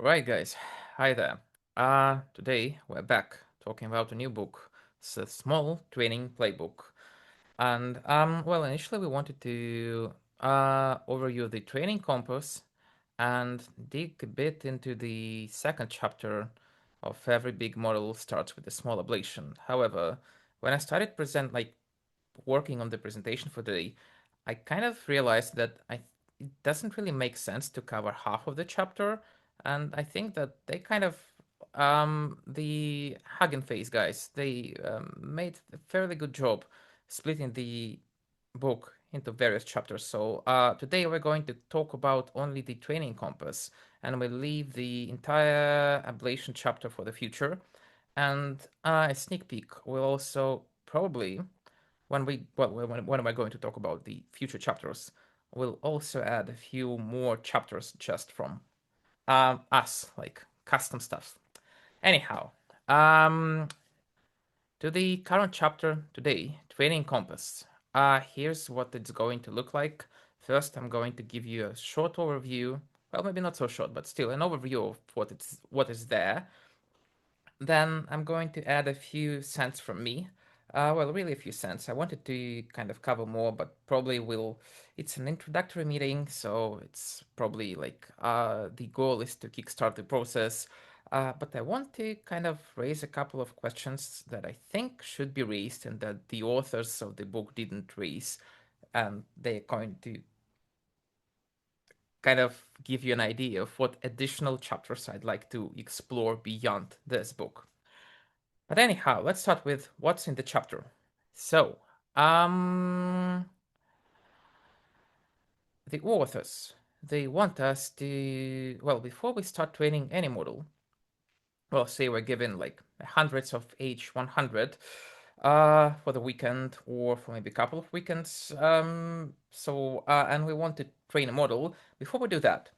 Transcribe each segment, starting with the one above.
Alright, guys. Hi there. Today we're back talking about a new book. It's a small training playbook. And well, initially we wanted to overview the training compass and dig a bit into the second chapter of every big model starts with a small ablation. However, when I started working on the presentation for today, I kind of realized that it doesn't really make sense to cover half of the chapter, and I think that they kind of the Hagen Face guys they made a fairly good job splitting the book into various chapters. So today we're going to talk about only the training compass, and we'll leave the entire ablation chapter for the future. And a sneak peek, we'll also probably when we're going to talk about the future chapters, we'll also add a few more chapters just from us, like custom stuff. Anyhow, um, to the current chapter today, Training Compass. Here's what it's going to look like. First, I'm going to give you a short overview. Well, maybe not so short, but still an overview of what is there. Then I'm going to add a few cents from me. Well, really a few cents. I wanted to kind of cover more, but probably will. It's an introductory meeting, so it's probably like the goal is to kickstart the process. But I want to kind of raise a couple of questions that I think should be raised and that the authors of the book didn't raise. And they're going to kind of give you an idea of what additional chapters I'd like to explore beyond this book. But anyhow, let's start with what's in the chapter. So, um, the authors, they want us to, well, before we start training any model, well, say we're given like hundreds of H100 for the weekend or for maybe a couple of weekends. And we want to train a model. Before we do that,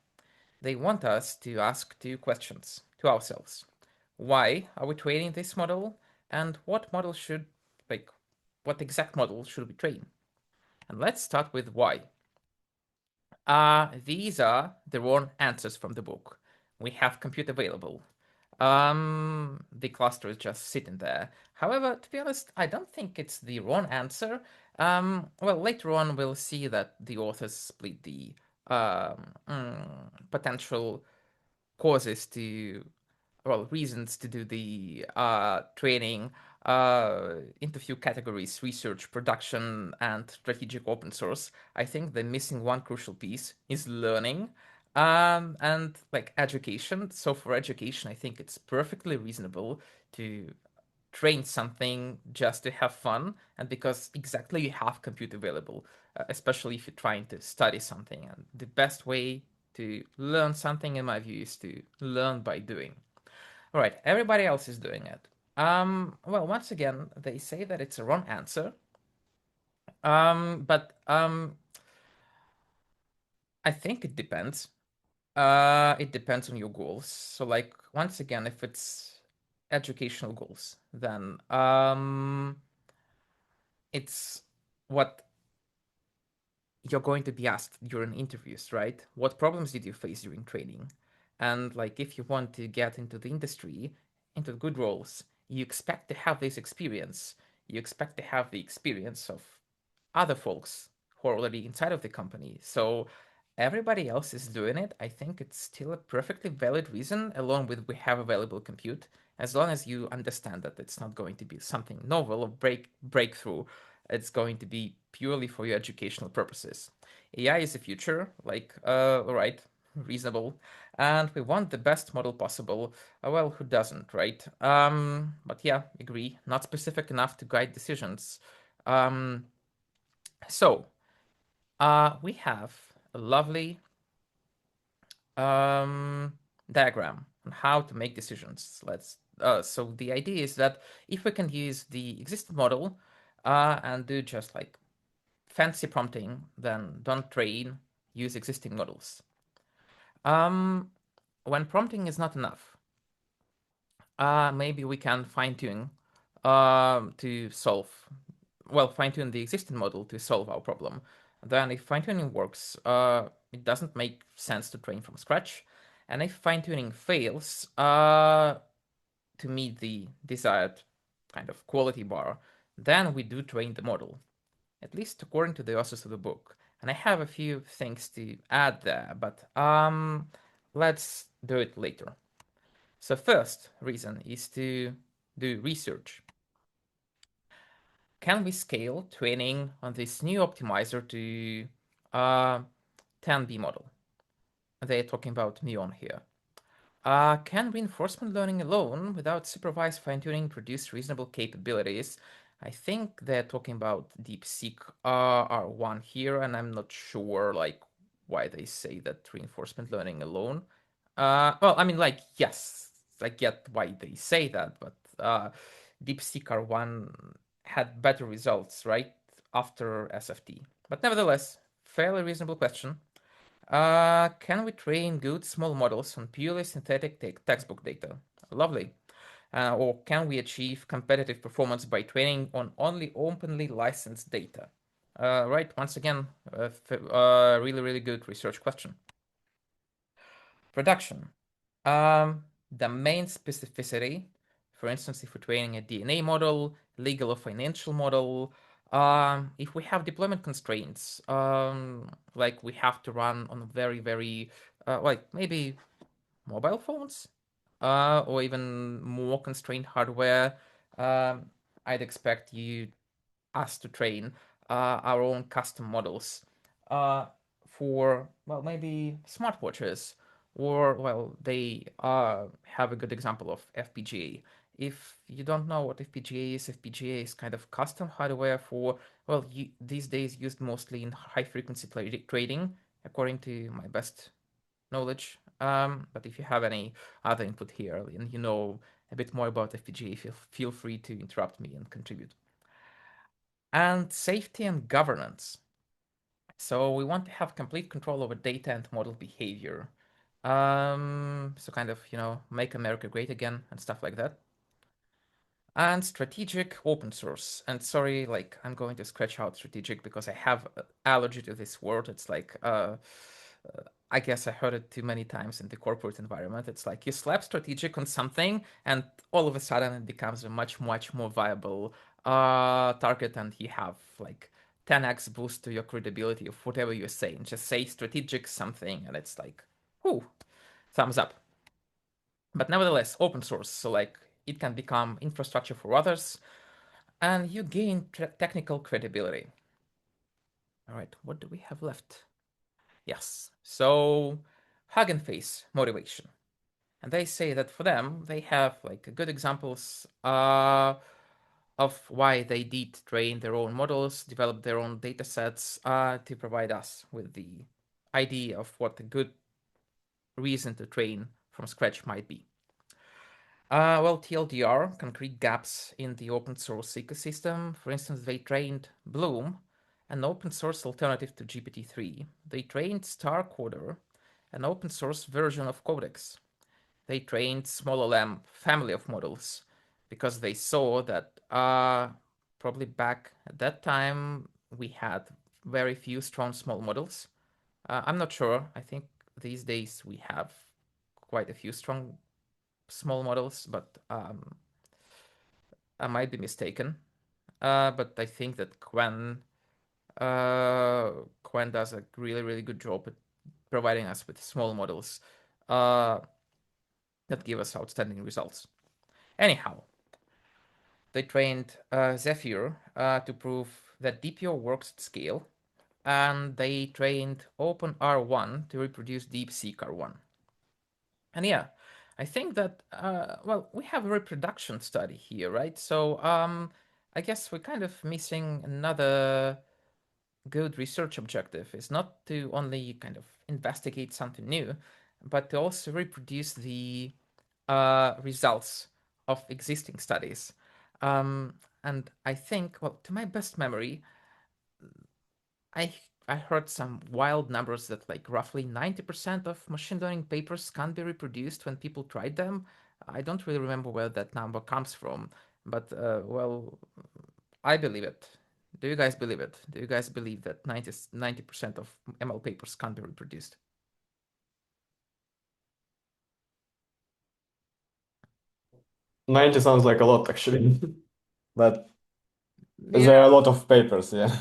they want us to ask two questions to ourselves. Why are we training this model? And like, what exact model should we train? And let's start with why. These are the wrong answers from the book. We have compute available. The cluster is just sitting there. However, to be honest, I don't think it's the wrong answer. Well, later on, we'll see that the authors split the potential causes to reasons to do the training into few categories: research, production, and strategic open source. I think the missing one crucial piece is learning and like education. So for education, I think it's perfectly reasonable to train something just to have fun and because exactly you have compute available, especially if you're trying to study something. And the best way to learn something, in my view, is to learn by doing. All right, everybody else is doing it. Well, once again, they say that it's a wrong answer. But I think it depends. It depends on your goals. So, like, once again, if it's educational goals, then it's what you're going to be asked during interviews, right? What problems did you face during training? And like if you want to get into the industry, into good roles, you expect to have this experience. You expect to have the experience of other folks who are already inside of the company. So everybody else is doing it. I think it's still a perfectly valid reason, along with we have available compute, as long as you understand that it's not going to be something novel or breakthrough. It's going to be purely for your educational purposes. AI is the future, like, all right, reasonable, and we want the best model possible. Well, who doesn't, right? But yeah, agree, not specific enough to guide decisions. Um, so, we have a lovely um, diagram on how to make decisions. So the idea is that if we can use the existing model and do just like fancy prompting, then don't train, use existing models. Um, when prompting is not enough, maybe we can fine tune to solve, well, fine tune the existing model to solve our problem. Then, if fine tuning works, it doesn't make sense to train from scratch. And if fine-tuning fails to meet the desired kind of quality bar, then we do train the model, at least according to the authors of the book. And I have a few things to add there, but let's do it later. So first reason is to do research. Can we scale training on this new optimizer to 10B model? They're talking about Neon here. Can reinforcement learning alone, without supervised fine-tuning, produce reasonable capabilities? I think they're talking about DeepSeek R1 here, and I'm not sure like why they say that reinforcement learning alone. Well, I mean, like, yes, I get why they say that, but DeepSeek R1 had better results, right, after SFT. But nevertheless, fairly reasonable question. Can we train good small models on purely synthetic textbook data? Lovely. Or can we achieve competitive performance by training on only openly licensed data? Right, once again, really, really good research question. Production. The main specificity, for instance, if we're training a DNA model, legal or financial model, if we have deployment constraints, like we have to run on very, very, like maybe mobile phones, or even more constrained hardware, I'd expect us to train our own custom models uh, for, well, maybe smartwatches, or, well, they have a good example of FPGA. If you don't know what FPGA is kind of custom hardware for, well, these days used mostly in high frequency trading, according to my best knowledge. But if you have any other input here and you know a bit more about FPGA, feel free to interrupt me and contribute. And safety and governance. So we want to have complete control over data and model behavior. So kind of, make America great again and stuff like that. And strategic open source. And sorry, like I'm going to scratch out strategic because I have allergy to this word. It's like I guess I heard it too many times in the corporate environment. It's like you slap strategic on something, and all of a sudden it becomes a much, much more viable target, and you have like 10x boost to your credibility of whatever you're saying. Just say strategic something, and it's like, whoo, thumbs up. But nevertheless, open source, so like it can become infrastructure for others, and you gain technical credibility. All right, what do we have left? Yes, so Hugging Face motivation. And they say that for them, they have like good examples of why they did train their own models, develop their own data sets to provide us with the idea of what a good reason to train from scratch might be. Well, TLDR, concrete gaps in the open source ecosystem. For instance, they trained Bloom, an open source alternative to GPT-3. They trained StarCoder, an open source version of Codex. They trained Smol family of models because they saw that probably back at that time we had very few strong small models. I'm not sure. I think these days we have quite a few strong small models, but I might be mistaken. But I think that Quen does a really, really good job at providing us with small models uh, that give us outstanding results. Anyhow, they trained Zephyr to prove that DPO works at scale, and they trained OpenR1 to reproduce DeepSeek R1. And yeah, I think that well, we have a reproduction study here, right? So I guess we're kind of missing another good research objective. Is not to only kind of investigate something new, but to also reproduce the results of existing studies. And I think, well, to my best memory, I I heard some wild numbers that like roughly 90% of machine learning papers can't be reproduced when people tried them. I don't really remember where that number comes from, but well, I believe it. Do you guys believe it? Do you guys believe that 90% of ML papers can't be reproduced? 90 sounds like a lot actually, but there are Yeah, a lot of papers, yeah.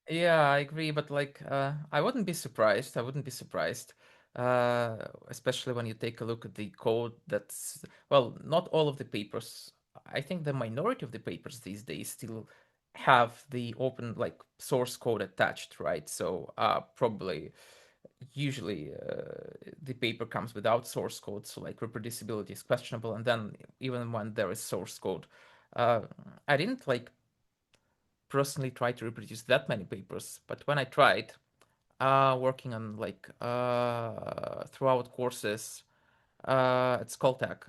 yeah, I agree, but like, I wouldn't be surprised. I wouldn't be surprised, especially when you take a look at the code. That's well, not all of the papers. I think the minority of the papers these days still have the open like source code attached, right? So, probably, usually, the paper comes without source code, so like reproducibility is questionable. And then even when there is source code, uh, I didn't like personally try to reproduce that many papers, but when I tried, working on like throughout courses at Skoltech,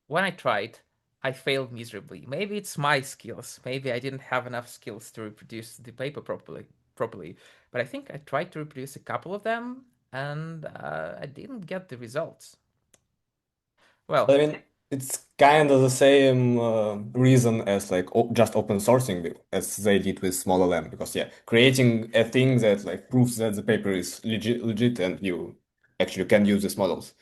when I tried, I failed miserably. Maybe it's my skills. Maybe I didn't have enough skills to reproduce the paper properly. But I think I tried to reproduce a couple of them, and I didn't get the results. I Well, mean, it's kind of the same reason as like just open sourcing as they did with small LM, because yeah, creating a thing that like proves that the paper is legit and you actually can use these models,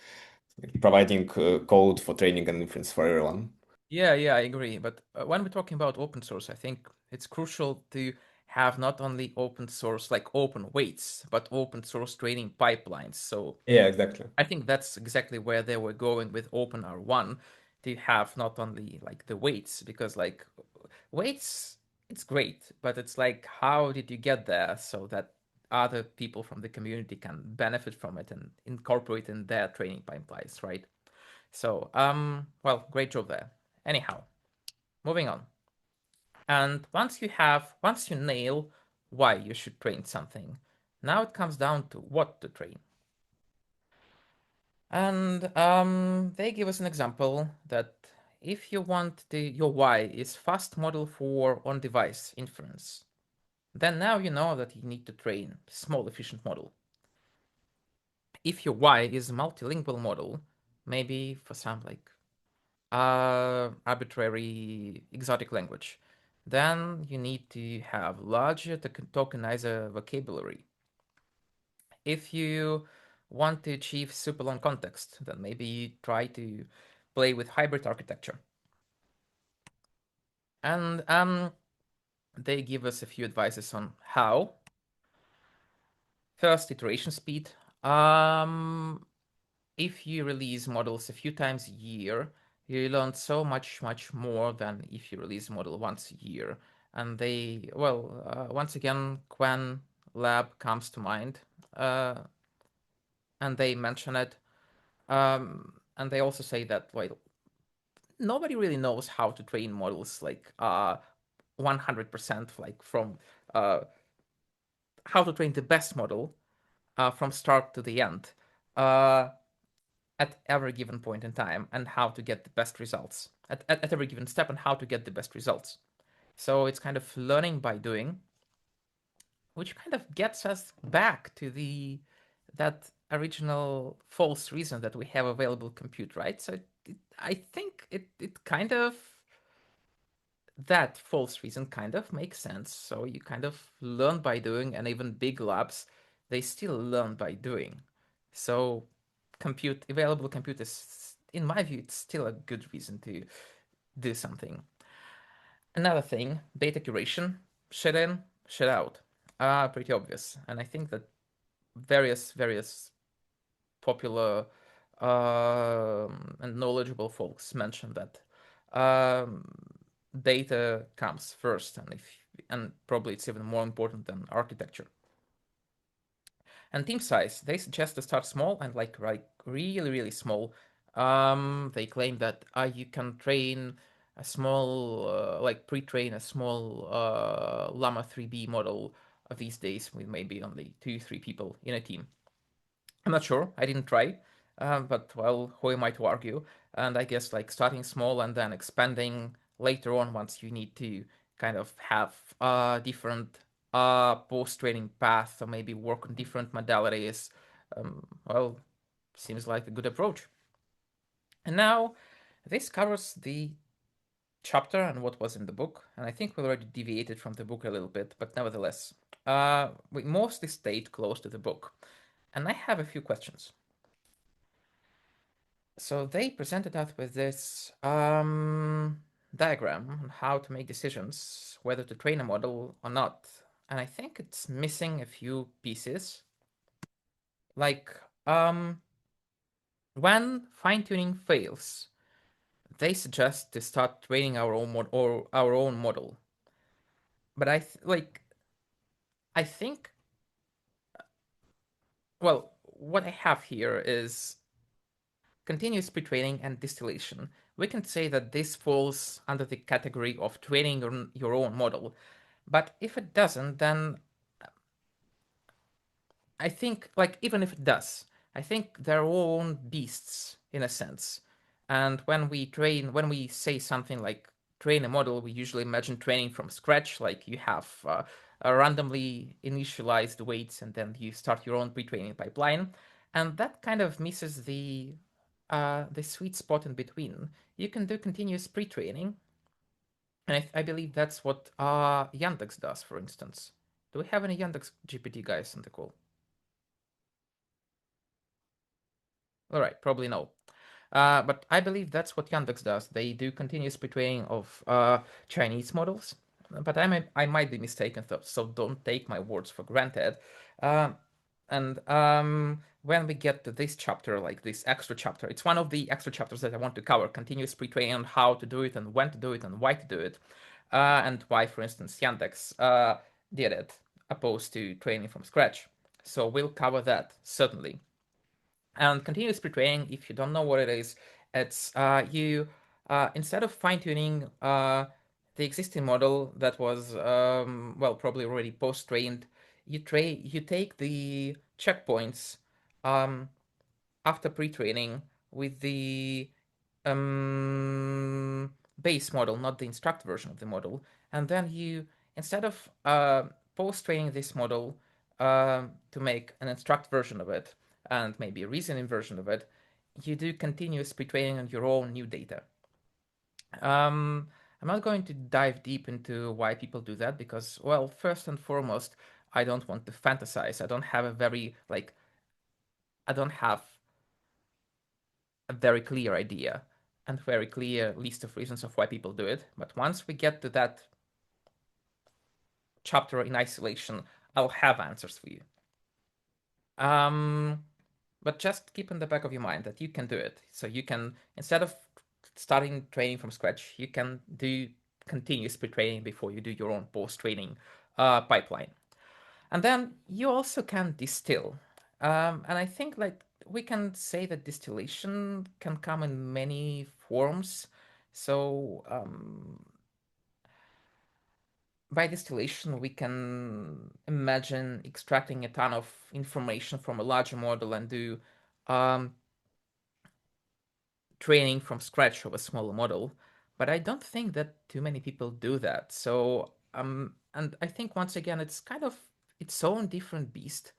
like, providing code for training and inference for everyone. yeah, I agree. But when we're talking about open source, I think it's crucial to have not only open source, like open weights, but open source training pipelines. So Yeah, exactly. I think that's exactly where they were going with OpenR1 to have not only like the weights, because like weights, it's great, but it's like, how did you get there so that other people from the community can benefit from it and incorporate in their training pipelines, right? So, well, great job there. Anyhow, moving on. And once you nail why you should train something, now it comes down to what to train. And they give us an example that if you want your why is fast model for on-device inference, then now you know that you need to train small efficient model. If your why is multilingual model, maybe for some like arbitrary exotic language, then you need to have larger tokenizer vocabulary. If you want to achieve super long context, then maybe you try to play with hybrid architecture. And they give us a few advices on how. First, iteration speed. Um, if you release models a few times a year, you learn so much more than if you release a model once a year. And they, well, once again, Quen Lab comes to mind, uh, and they mention it. And they also say that, well, nobody really knows how to train models like 100%, like from uh, how to train the best model from start to the end uh, at every given point in time, and how to get the best results at every given step, and how to get the best results. So it's kind of learning by doing, which kind of gets us back to the that original false reason that we have available compute, right? So I think it kind of, that false reason kind of makes sense. So you kind of learn by doing, and even big labs, they still learn by doing. So compute, available compute is, in my view, it's still a good reason to do something. Another thing, data curation, shit in, shit out. Pretty obvious. And I think that various popular and knowledgeable folks mention that um, data comes first, and probably it's even more important than architecture. And team size, they suggest to start small and like really small. They claim that you can train a small like pre-train a small Llama 3B model these days with maybe only 2 3 people in a team. I'm not sure. I didn't try. But well, who am I to argue? And I guess like starting small and then expanding later on once you need to kind of have different post training path, or maybe work on different modalities. Well, seems like a good approach. And now this covers the chapter and what was in the book. And I think we already deviated from the book a little bit, but nevertheless, we mostly stayed close to the book. And I have a few questions. So they presented us with this diagram on how to make decisions, whether to train a model or not. And I think it's missing a few pieces. Like, when fine tuning fails, they suggest to start training our own or our own model. But I think, well, what I have here is continuous pre-training and distillation. We can say that this falls under the category of training your own model. But if it doesn't, then I think, like, even if it does, I think they're all own beasts in a sense. And when we say something like train a model, we usually imagine training from scratch, like you have a randomly initialized weights and then you start your own pre-training pipeline. And that kind of misses the sweet spot in between. You can do continuous pre-training, and I believe that's what Yandex does, for instance. Do we have any Yandex GPT guys on the call? All right, probably no. But I believe that's what Yandex does. They do continuous pre-training of Chinese models. But I might be mistaken, so don't take my words for granted. Um, and when we get to this chapter, like this extra chapter, it's one of the extra chapters that I want to cover: continuous pre-training on how to do it and when to do it and why to do it, and why, for instance, Yandex did it opposed to training from scratch. So we'll cover that certainly. And continuous pre-training, if you don't know what it is, it's you instead of fine-tuning the existing model that was well probably already post-trained, you take the checkpoints um, after pre-training with the base model, not the instruct version of the model, and then you instead of post-training this model to make an instruct version of it and maybe a reasoning version of it, you do continuous pre-training on your own new data. Um, I'm not going to dive deep into why people do that because, well, first and foremost, I don't want to fantasize. I don't have a very clear idea and very clear list of reasons of why people do it. But once we get to that chapter in isolation, I'll have answers for you. Um, but just keep in the back of your mind that you can do it. So you can, instead of starting training from scratch, you can do continuous pre-training before you do your own post-training pipeline. And then you also can distill. And I think like we can say that distillation can come in many forms. So by distillation, we can imagine extracting a ton of information from a larger model and do um, training from scratch of a smaller model. But I don't think that too many people do that. So, and I think once again, it's kind of its own different beast.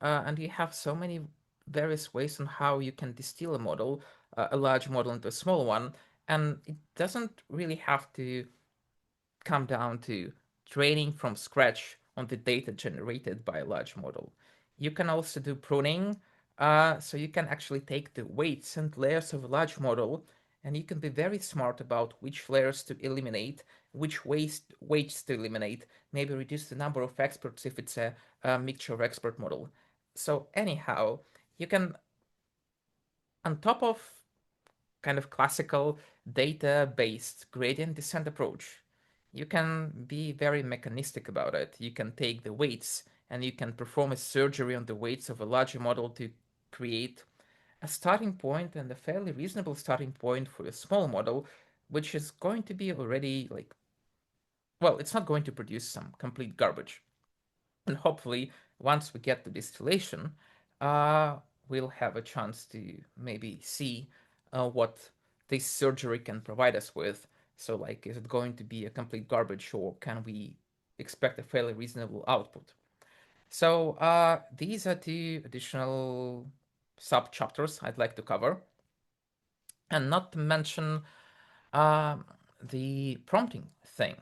And you have so many various ways on how you can distill a model, a large model into a small one. And it doesn't really have to come down to training from scratch on the data generated by a large model. You can also do pruning, so you can actually take the weights and layers of a large model, and you can be very smart about which layers to eliminate, which weights to eliminate, maybe reduce the number of experts if it's a mixture of expert model. So anyhow, you can, on top of kind of classical data-based gradient descent approach, you can be very mechanistic about it. You can take the weights and you can perform a surgery on the weights of a larger model to create a starting point and a fairly reasonable starting point for a small model, which is going to be already like, well, it's not going to produce some complete garbage. And hopefully, once we get to distillation, uh, we'll have a chance to maybe see what this surgery can provide us with. So, like, is it going to be a complete garbage, or can we expect a fairly reasonable output? So, these are two additional sub chapters I'd like to cover, and not to mention um, the prompting thing.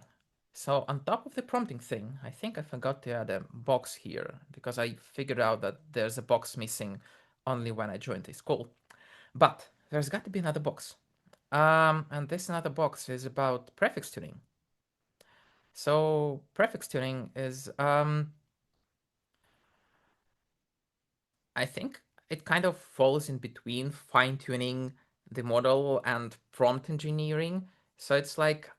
So on top of the prompting thing, I think I forgot to add a box here because I figured out that there's a box missing only when I joined this call. But there's got to be another box. And this another box is about prefix tuning. So prefix tuning is, I think it kind of falls in between fine tuning the model and prompt engineering. So it's like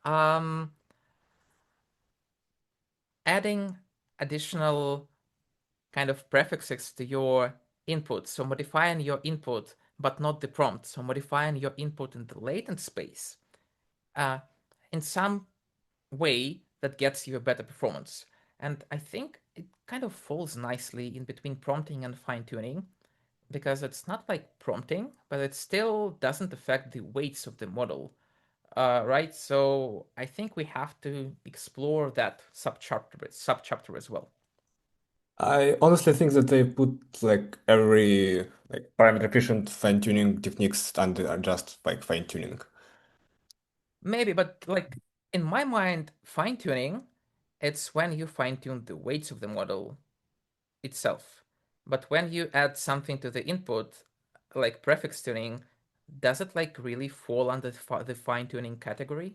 adding additional kind of prefixes to your input. So modifying your input, but not the prompt. So modifying your input in the latent space uh, in some way that gets you a better performance. And I think it kind of falls nicely in between prompting and fine tuning because it's not like prompting, but it still doesn't affect the weights of the model. Right, so I think we have to explore that subchapter as well. I honestly think that they put like every like parameter efficient fine-tuning techniques under just like fine-tuning. Maybe, but like in my mind, fine tuning, it's when you fine tune the weights of the model itself. But when you add something to the input, like prefix tuning, does it like really fall under the fine tuning category?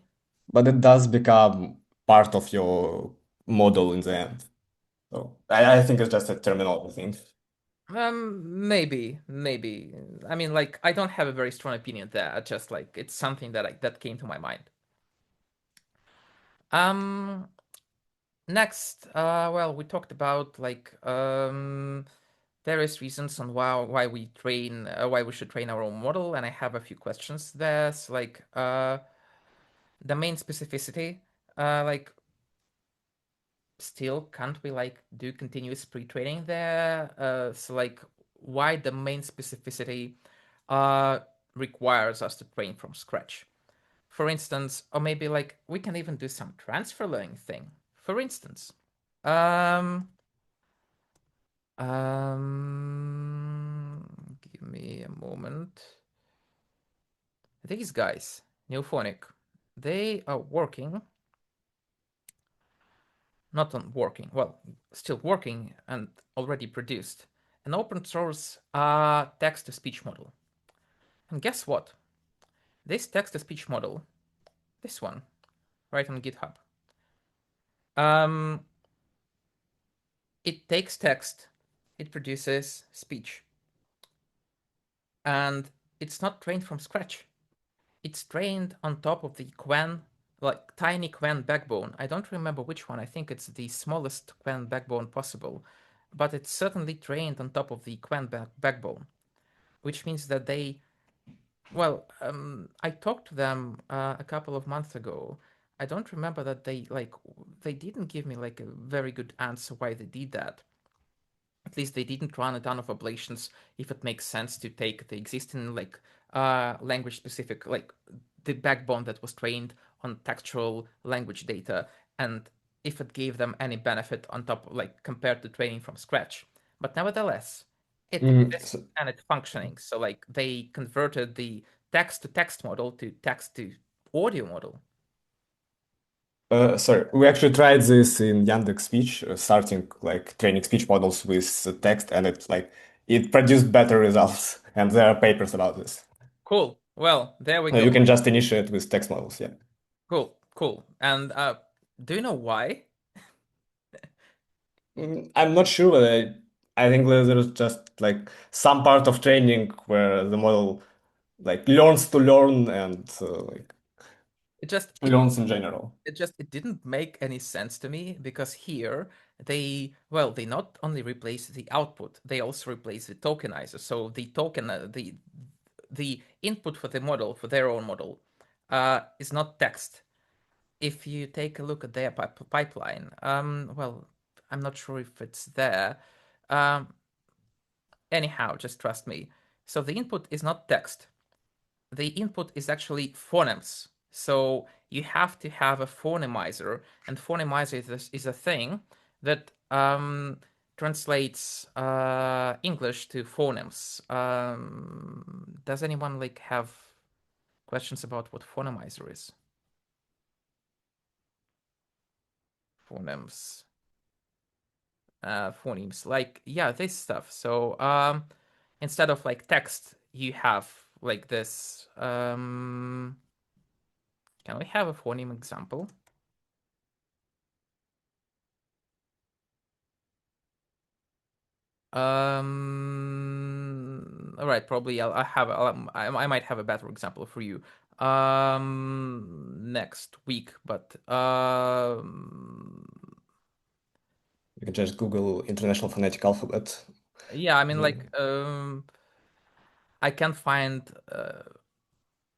But it does become part of your model in the end. So I think it's just a terminology thing. Maybe. I mean, like, I don't have a very strong opinion there. Just like it's something that came to my mind. Um, Next, well, we talked about like various reasons on why we should train our own model, and I have a few questions there. So, like, domain specificity, like, still can't we like do continuous pre-training there? So, like, why domain specificity uh requires us to train from scratch? For instance, or maybe like we can even do some transfer learning thing. For instance, um, give me a moment. These guys, Neophonic, they are working, not on working, well, still working and already produced an open source text to speech model. And guess what? This text to speech model, this one, right on GitHub, um, it takes text, it produces speech, and it's not trained from scratch. It's trained on top of the Quen, like tiny Quen backbone. I don't remember which one. I think it's the smallest Quen backbone possible, but it's certainly trained on top of the Quen backbone, which means that I talked to them a couple of months ago. I don't remember that they didn't give me like a very good answer why they did that. At least they didn't run a ton of ablations if it makes sense to take the existing like language specific like the backbone that was trained on textual language data and if it gave them any benefit on top like compared to training from scratch. But nevertheless, it Mhm. exists and it's functioning. So like they converted the text to text model to text to audio model. Sorry, we actually tried this in Yandex Speech, starting like training speech models with text, and it produced better results. And there are papers about this. Cool. Well, there we You go. can just initiate with text models, yeah. Cool. And do you know why? I'm not sure, but I think that there's just like some part of training where the model like learns to learn and like It just learns in general. it didn't make any sense to me because here they not only replace the output, they also replace the tokenizer. So the input for the model for their own model is not text. If you take a look at their pipeline, well, I'm not sure if it's there. Um, Anyhow, just trust me. So the input is not text. The input is actually phonemes. So you have to have a phonemizer, and phonemizer is a thing that translates English to phonemes. Does anyone like have questions about what phonemizer is? Phonemes, phonemes, like yeah, this stuff. So instead of like text, you have like this. Can we have a phoneme example? All right, probably I might have a better example for you next week, but You can just Google International Phonetic Alphabet. yeah, I mean like I can find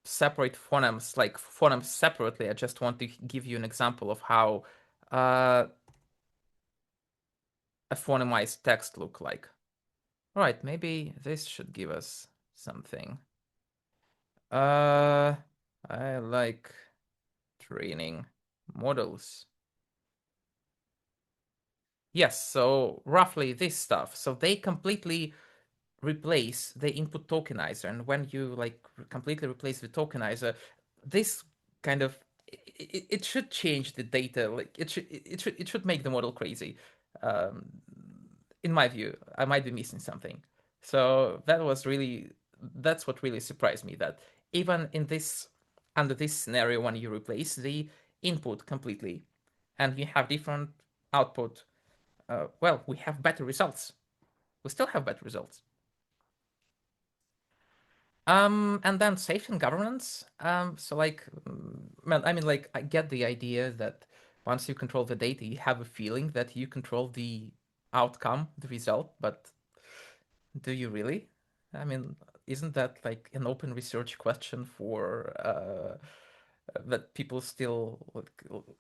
separate phonemes, like phonemes separately. I just want to give you an example of how uh a phonemized text look like. All right, maybe this should give us something. Uh, I like training models. Yes, so roughly this stuff. So they completely replace the input tokenizer, and when you like completely replace the tokenizer, this kind of it should change the data. Like it should make the model crazy. Um, in my view, I might be missing something. So that's what really surprised me, that even in this under this scenario, when you replace the input completely and you have different output, well, we have better results. We still have better results. And then safety and governance. So like, well, I mean, like, I get the idea that once you control the data, you have a feeling that you control the outcome, the result, but do you really? I mean, isn't that like an open research question for that people still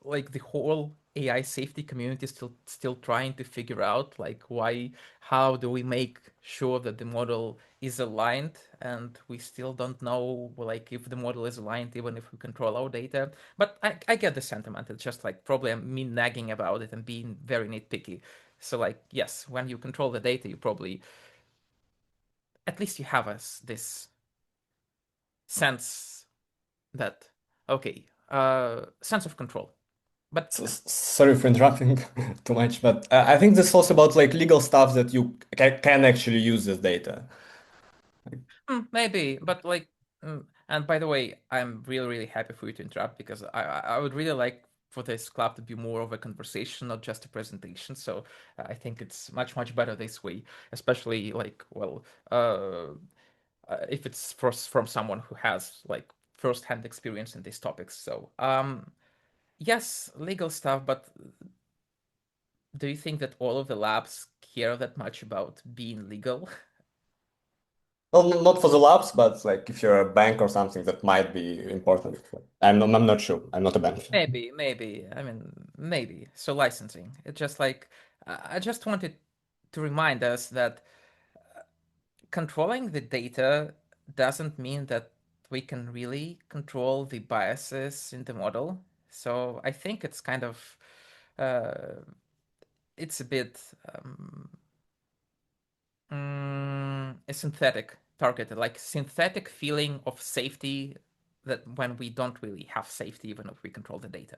like the whole AI safety community is still trying to figure out, like, why, how do we make sure that the model is aligned, and we still don't know like if the model is aligned even if we control our data. But I get the sentiment. It's just like probably me nagging about it and being very nitpicky. So like, yes, when you control the data, you probably at least you have this sense that, okay, sense of control. But Sorry for interrupting too much, but I think this is also about like legal stuff that you can actually use this data. maybe, but like, and by the way, I'm really really happy for you to interrupt, because I would really like for this club to be more of a conversation, not just a presentation. So I think it's much better this way, especially like, well, if it's from someone who has like first-hand experience in these topics. So yes, legal stuff, but do you think that all of the labs care that much about being legal? Well, not for the labs, but like if you're a bank or something, that might be important. I'm not sure. I'm not a bank. Maybe. I mean, maybe. So licensing. It's just like I just wanted to remind us that controlling the data doesn't mean that we can really control the biases in the model. So I think it's kind of uh, it's a bit a synthetic targeted, like synthetic feeling of safety, that when we don't really have safety, even if we control the data.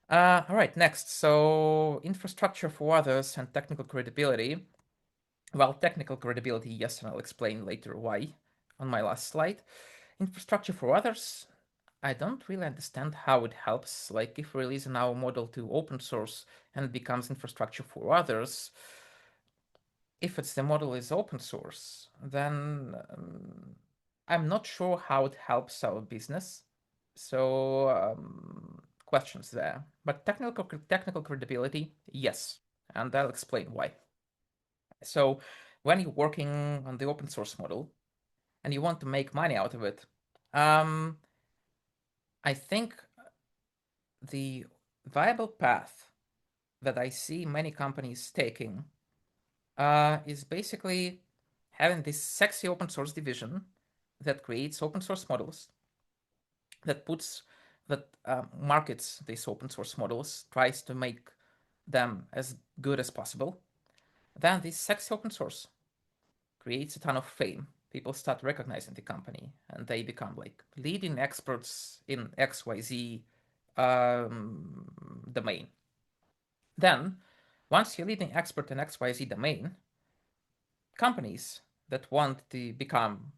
All right, next. So infrastructure for others and technical credibility. Well, technical credibility, yes, and I'll explain later why on my last slide. Infrastructure for others, I don't really understand how it helps. Like, if we release our model to open source and it becomes infrastructure for others, if it's the model is open source, then I'm not sure how it helps our business. So questions there. But technical credibility, yes, and I'll explain why. So when you're working on the open source model and you want to make money out of it, um, I think the viable path that I see many companies taking is basically having this sexy open source division that creates open source models, that puts that markets these open source models, tries to make them as good as possible. Then this sexy open source creates a ton of fame. People start recognizing the company, and they become like leading experts in XYZ domain. Then, once you're leading expert in XYZ domain, companies that want to become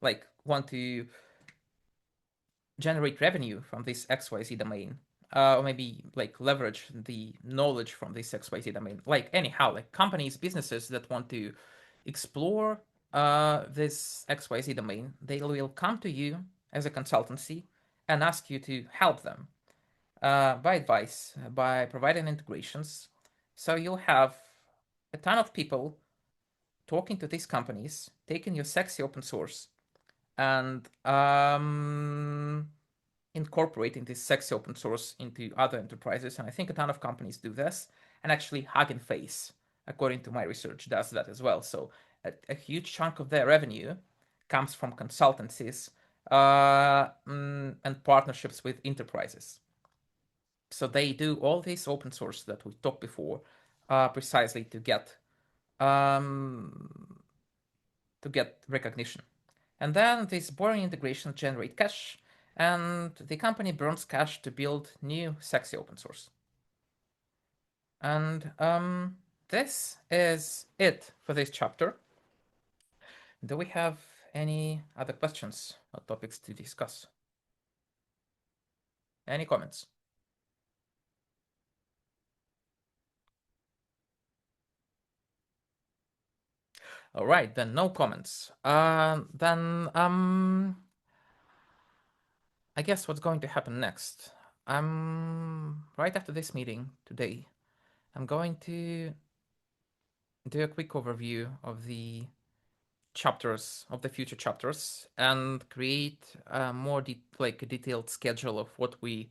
like want to generate revenue from this XYZ domain, or maybe like leverage the knowledge from this XYZ domain. Like anyhow, like companies, businesses that want to explore this XYZ domain, they will come to you as a consultancy and ask you to help them by advice, by providing integrations. So you'll have a ton of people talking to these companies, taking your sexy open source and incorporating this sexy open source into other enterprises. And I think a ton of companies do this. And actually, Hugging Face, according to my research, does that as well. So a huge chunk of their revenue comes from consultancies and partnerships with enterprises. So they do all this open source that we talked before, precisely um, to get recognition. And then these boring integrations generate cash, and the company burns cash to build new sexy open source. And this is it for this chapter. Do we have any other questions or topics to discuss? Any comments? All right, then no comments. I guess what's going to happen next? Right after this meeting today, I'm going to do a quick overview of the chapters of the future chapters and create a more like a detailed schedule of what we're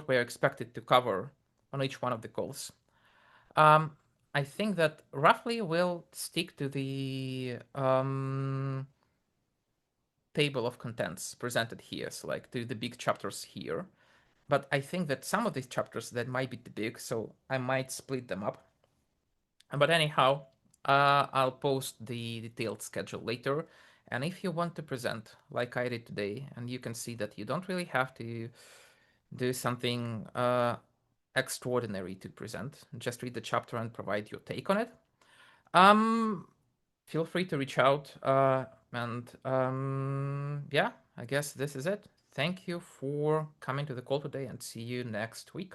expected to cover on each one of the calls. Um, I think that roughly we'll stick to the table of contents presented here, so like to the big chapters here. But I think that some of these chapters that might be too big, so I might split them up. But anyhow, I'll post the detailed schedule later. And if you want to present like I did today, and you can see that you don't really have to do something extraordinary to present, just read the chapter and provide your take on it. Um, Feel free to reach out. And yeah, I guess this is it. Thank you for coming to the call today and see you next week.